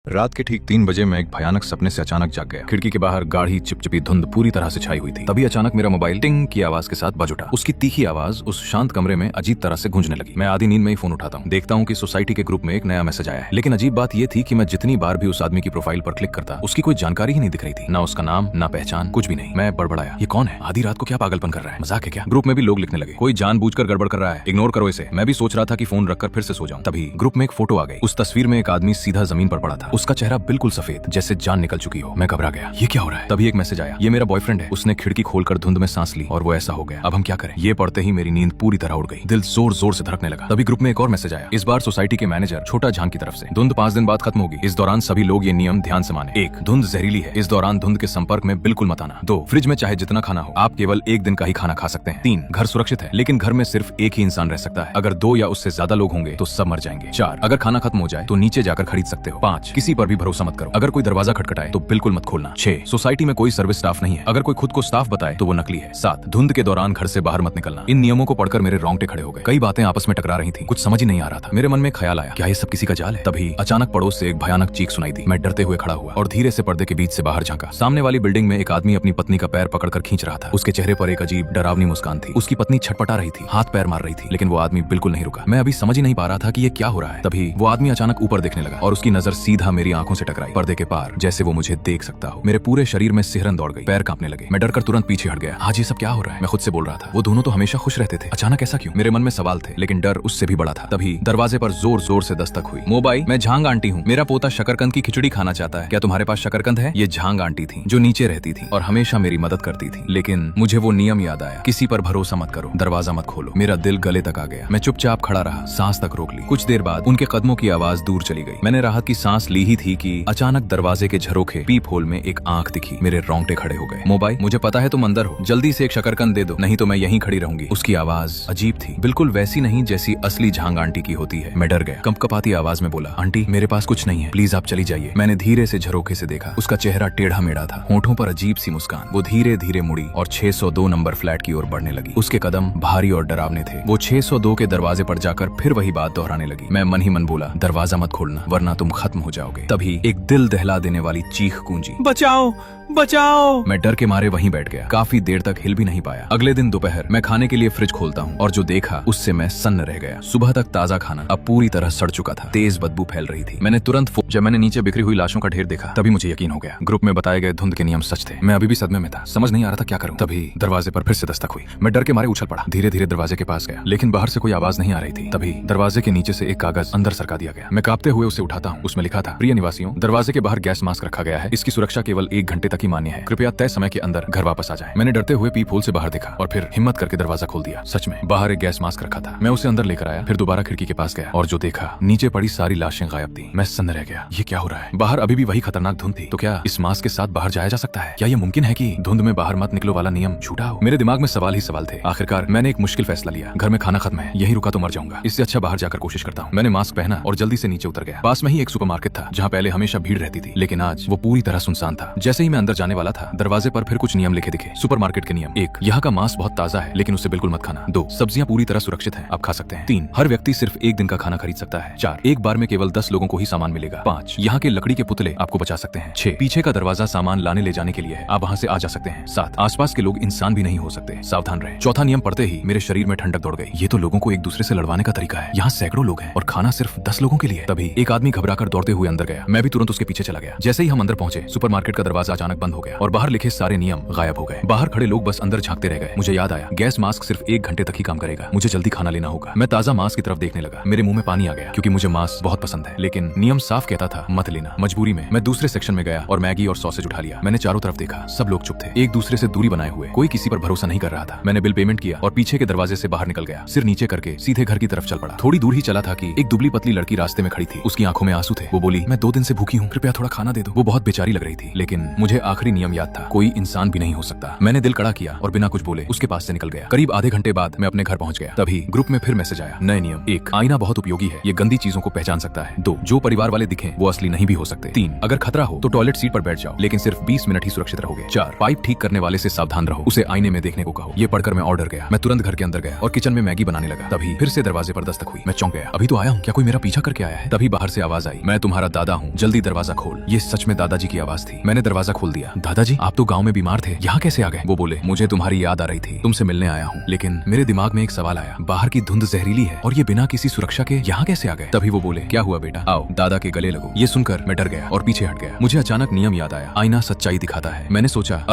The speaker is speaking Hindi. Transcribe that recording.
रात के ठीक 3 बजे मैं एक भयानक सपने से अचानक जाग गया। खिड़की के बाहर गाढ़ी चिपचिपी धुंध पूरी तरह से छाई हुई थी। तभी अचानक मेरा मोबाइल टिंग की आवाज के साथ बज उठा। उसकी तीखी आवाज उस शांत कमरे में अजीब तरह से गूंजने लगी। मैं आधी नींद में ही फोन उठाता हूँ। देखता हूँ कि सोसाइटी के ग्रुप में एक नया मैसेज आया है। लेकिन अजीब बात यह थी कि मैं जितनी बार भी उस आदमी की प्रोफाइल पर क्लिक करता, उसकी कोई जानकारी ही नहीं दिख रही थी। ना उसका नाम, ना पहचान, कुछ भी नहीं। मैं बड़बड़ाया, ये कौन है? आधी रात को क्या पागलपन कर रहा है? मजाक है क्या? ग्रुप में भी लोग लिखने लगे, कोई जानबूझकर गड़बड़ कर रहा है, इग्नोर करो इसे। मैं भी सोच रहा था कि फोन रखकर फिर से सो जाऊं। तभी ग्रुप में एक फोटो आ गई। उस तस्वीर में एक आदमी सीधा जमीन पर पड़ा था। उसका चेहरा बिल्कुल सफेद, जैसे जान निकल चुकी हो। मैं घबरा गया, ये क्या हो रहा है? तभी एक मैसेज आया, ये मेरा बॉयफ्रेंड है, उसने खिड़की खोलकर धुंध में सांस ली और वो ऐसा हो गया। अब हम क्या करें? ये पढ़ते ही मेरी नींद पूरी तरह उड़ गई। दिल जोर जोर से धड़कने लगा। तभी ग्रुप में एक और मैसेज आया, इस बार सोसाइटी के मैनेजर छोटा झांग की तरफ से, धुंध 5 दिन बाद खत्म होगी। इस दौरान सभी लोग ये नियम ध्यान से माने। 1, धुंध जहरीली है, इस दौरान धुंध के संपर्क में बिल्कुल मत आना। 2, फ्रिज में चाहे जितना खाना हो, आप केवल 1 दिन का ही खाना खा सकते हैं। 3, घर सुरक्षित है, लेकिन घर में सिर्फ एक ही इंसान रह सकता है। अगर 2 या उससे ज्यादा लोग होंगे तो सब मर जाएंगे। 4, अगर खाना खत्म हो जाए तो नीचे जाकर खरीद सकते हो। 5, किसी पर भी भरोसा मत करो, अगर कोई दरवाजा खटखटाए तो बिल्कुल मत खोलना। 6, सोसाइटी में कोई सर्विस स्टाफ नहीं है, अगर कोई खुद को स्टाफ बताए तो वो नकली है। 7, धुंध के दौरान घर से बाहर मत निकलना। इन नियमों को पढ़कर मेरे रोंगटे खड़े हो गए। कई बातें आपस में टकरा रही थी, कुछ समझ ही नहीं आ रहा था। मेरे मन में ख्याल आया, क्या ये सब किसी का जाल है? तभी अचानक पड़ोस से एक भयानक चीख सुनाई दी। मैं डरते हुए खड़ा हुआ और धीरे से पर्दे के बीच से बाहर झांका। सामने वाली बिल्डिंग में एक आदमी अपनी पत्नी का पैर पकड़कर खींच रहा था। उसके चेहरे पर एक अजीब डरावनी मुस्कान थी। उसकी पत्नी छटपटा रही थी, हाथ पैर मार रही थी, लेकिन वो आदमी बिल्कुल नहीं रुका। मैं अभी समझ ही नहीं पा रहा था कि ये क्या हो रहा है। तभी वो आदमी अचानक ऊपर देखने लगा और उसकी नजर सीधा मेरी आंखों से टकराई। पर्दे के पार, जैसे वो मुझे देख सकता हो। मेरे पूरे शरीर में सिहरन दौड़ गई, पैर कांपने लगे। मैं डरकर तुरंत पीछे हट गया। आज ये सब क्या हो रहा है? मैं खुद से बोल रहा था, वो दोनों तो हमेशा खुश रहते थे, अचानक ऐसा क्यों? मेरे मन में सवाल थे, लेकिन डर उससे भी बड़ा था। तभी दरवाजे पर जोर जोर से दस्तक हुई। मोबाइल, मैं झांग आंटी हूँ, मेरा पोता शकरकंद की खिचड़ी खाना चाहता है, क्या तुम्हारे पास शकरकंद है? ये झांग आंटी थी जो नीचे रहती थी और हमेशा मेरी मदद करती थी। लेकिन मुझे वो नियम याद आया, किसी पर भरोसा मत करो, दरवाजा मत खोलो। मेरा दिल गले तक आ गया। मैं चुपचाप खड़ा रहा, सांस तक रोक ली। कुछ देर बाद उनके कदमों की आवाज दूर चली गई। मैंने राहत की सांस ली ही थी कि अचानक दरवाजे के झरोखे पीप होल में एक आंख दिखी। मेरे रोंगटे खड़े हो गए। मोबाइल, मुझे पता है तुम अंदर हो, जल्दी से एक शकरकंद दे दो, नहीं तो मैं यहीं खड़ी रहूंगी। उसकी आवाज अजीब थी, बिल्कुल वैसी नहीं जैसी असली झांग आंटी की होती है। मैं डर गया, कंपकपाती आवाज में बोला, आंटी मेरे पास कुछ नहीं है, प्लीज आप चली जाइए। मैंने धीरे से झरोखे से देखा। उसका चेहरा टेढ़ा मेढ़ा था, होठों पर अजीब सी मुस्कान। वो धीरे धीरे मुड़ी और 602 नंबर फ्लैट की ओर बढ़ने लगी। उसके कदम भारी और डरावने थे। वो 602 के दरवाजे पर जाकर फिर वही बात दोहराने लगी। मैं मन ही मन बोला, दरवाजा मत खोलना वरना तुम खत्म हो जाओगे। तभी एक दिल दहला देने वाली चीख गूंजी, बचाओ बचाओ। मैं डर के मारे वहीं बैठ गया। काफी देर तक हिल भी नहीं पाया। अगले दिन दोपहर मैं खाने के लिए फ्रिज खोलता हूँ और जो देखा उससे मैं सन्न रह गया। सुबह तक ताजा खाना अब पूरी तरह सड़ चुका था, तेज बदबू फैल रही थी। मैंने तुरंत जब मैंने नीचे बिखरी हुई लाशों का ढेर देखा तभी मुझे यकीन हो गया, ग्रुप में बताए गए धुंध के नियम सच थे। मैं अभी भी सदमे में था, समझ नहीं आ रहा था क्या करूं। तभी दरवाजे पर फिर से दस्तक हुई। मैं डर के मारे उछल पड़ा, धीरे धीरे दरवाजे के पास गया, लेकिन बाहर से कोई आवाज नहीं आ रही थी। तभी दरवाजे के नीचे से एक कागज अंदर सरका दिया गया। मैं कांपते हुए उसे उठाता हूँ। उसमें लिखा था, प्रिय निवासियों, दरवाजे के बाहर गैस मास्क रखा गया है, इसकी सुरक्षा केवल 1 घंटे तक ही मान्य है, कृपया तय समय के अंदर घर वापस आ जाएं। मैंने डरते हुए पीप होल से बाहर देखा और फिर हिम्मत करके दरवाजा खोल दिया। सच में बाहर एक गैस मास्क रखा था। मैं उसे अंदर लेकर आया, फिर दोबारा खिड़की के पास गया और जो देखा, नीचे पड़ी सारी लाशें गायब थी। मैं सन्न रह गया, ये क्या हो रहा है? बाहर अभी भी वही खतरनाक धुंध थी, तो क्या इस मास्क के साथ बाहर जाया जा सकता है? क्या ये मुमकिन है कि धुंध में बाहर मत निकलो वाला नियम झूठा हो? मेरे दिमाग में सवाल ही सवाल थे। आखिरकार मैंने एक मुश्किल फैसला लिया, घर में खाना खत्म है, यही रुका तो मर जाऊंगा, इससे अच्छा बाहर जाकर कोशिश करता हूँ। मैंने मास्क पहना और जल्दी से नीचे उतर गया। पास में ही एक सुपरमार्केट था जहाँ पहले हमेशा भीड़ रहती थी, लेकिन आज वो पूरी तरह सुनसान था। जैसे ही मैं अंदर जाने वाला था, दरवाजे पर फिर कुछ नियम लिखे दिखे। सुपरमार्केट के नियम: 1, यहाँ का मांस बहुत ताजा है लेकिन उसे बिल्कुल मत खाना। 2, सब्जियां पूरी तरह सुरक्षित हैं, आप खा सकते हैं। 3, हर व्यक्ति सिर्फ 1 दिन का खाना खरीद सकता है। 4, एक बार में केवल 10 लोगों को ही सामान मिलेगा। 5, यहाँ के लकड़ी के पुतले आपको बचा सकते हैं। 6, पीछे का दरवाजा सामान लाने ले जाने के लिए है, आप वहाँ से आ जा सकते हैं। 7, आसपास के लोग इंसान भी नहीं हो सकते, सावधान रहें। चौथा नियम पढ़ते ही मेरे शरीर में ठंडक दौड़ गई। ये तो लोगों को एक दूसरे से लड़वाने का तरीका है। यहाँ सैकड़ों लोग हैं और खाना सिर्फ 10 लोगों के लिए। तभी एक आदमी घबराकर दौड़ते हुए अंदर गया। मैं भी तुरंत उसके पीछे चला गया। जैसे ही हम अंदर पहुंचे, सुपरमार्केट का दरवाजा अचानक बंद हो गया और बाहर लिखे सारे नियम गायब हो गए। बाहर खड़े लोग बस अंदर झांकते रह गए। मुझे याद आया, गैस मास्क सिर्फ 1 घंटे तक ही काम करेगा, मुझे जल्दी खाना लेना होगा। मैं ताजा मास्क की तरफ देखने लगा। मेरे मुंह में पानी आ गया क्योंकि मुझे मास्क बहुत पसंद है, लेकिन नियम साफ कहता था मत लेना। मजबूरी में मैं दूसरे सेक्शन में गया और मैगी और सॉसेज उठा लिया। मैंने चारों तरफ देखा, सब लोग चुप थे, एक दूसरे से दूरी बनाए हुए, कोई किसी पर भरोसा नहीं कर रहा था। मैंने बिल पेमेंट किया और पीछे के दरवाजे से बाहर निकल गया। सिर नीचे करके सीधे घर की तरफ चल पड़ा। थोड़ी दूर ही चला था कि एक दुबली पतली लड़की रास्ते में खड़ी थी। उसकी आंखों में आंसू थे। वो बोली, मैं 2 दिन से भूखी हूँ, कृपया थोड़ा खाना दे दो। वो बहुत बेचारी लग रही थी, लेकिन मुझे आखिरी नियम याद था, कोई इंसान भी नहीं हो सकता। मैंने दिल कड़ा किया और बिना कुछ बोले उसके पास से निकल गया। करीब आधे घंटे बाद मैं अपने घर पहुंच गया। तभी ग्रुप में फिर मैसेज आया, नए नियम। 1, आईना बहुत उपयोगी है, ये गंदी चीजों को पहचान सकता है। 2, जो परिवार वाले दिखें वो असली नहीं भी हो सकते। 3, अगर खतरा हो तो टॉयलेट सीट पर बैठ जाओ, लेकिन सिर्फ 20 मिनट ही सुरक्षित रहोगे। 4, पाइप ठीक करने वाले से सावधान रहो, उसे आईने में देखने को कहो। ये पढ़कर मैं और डर गया। मैं तुरंत घर के अंदर गया और किचन में मैगी बनाने लगा। तभी फिर से दरवाजे पर दस्तक हुई। मैं चौंक गया, अभी तो आया हूँ, क्या कोई मेरा पीछा करके आया है? तभी बाहर से आवाज आई, मैं तुम्हारा दादा हूँ, जल्दी दरवाजा खोल। ये सच में दादाजी की आवाज थी। मैंने दरवाजा खोल दिया। दादाजी, आप तो गाँव में बीमार थे, यहाँ कैसे आ गए? वो बोले, मुझे तुम्हारी याद आ रही थी, तुमसे मिलने आया हूँ। लेकिन मेरे दिमाग में एक सवाल आया, बाहर की धुंध जहरीली है और ये बिना किसी सुरक्षा के यहाँ कैसे आ गए? तभी वो बोले, क्या हुआ बेटा, आओ दादा के गले लगो। ये सुनकर मैं डर गया और पीछे हट गया। मुझे अचानक नियम याद आया, आईना सच्चाई दिखाता है। मैंने सोचा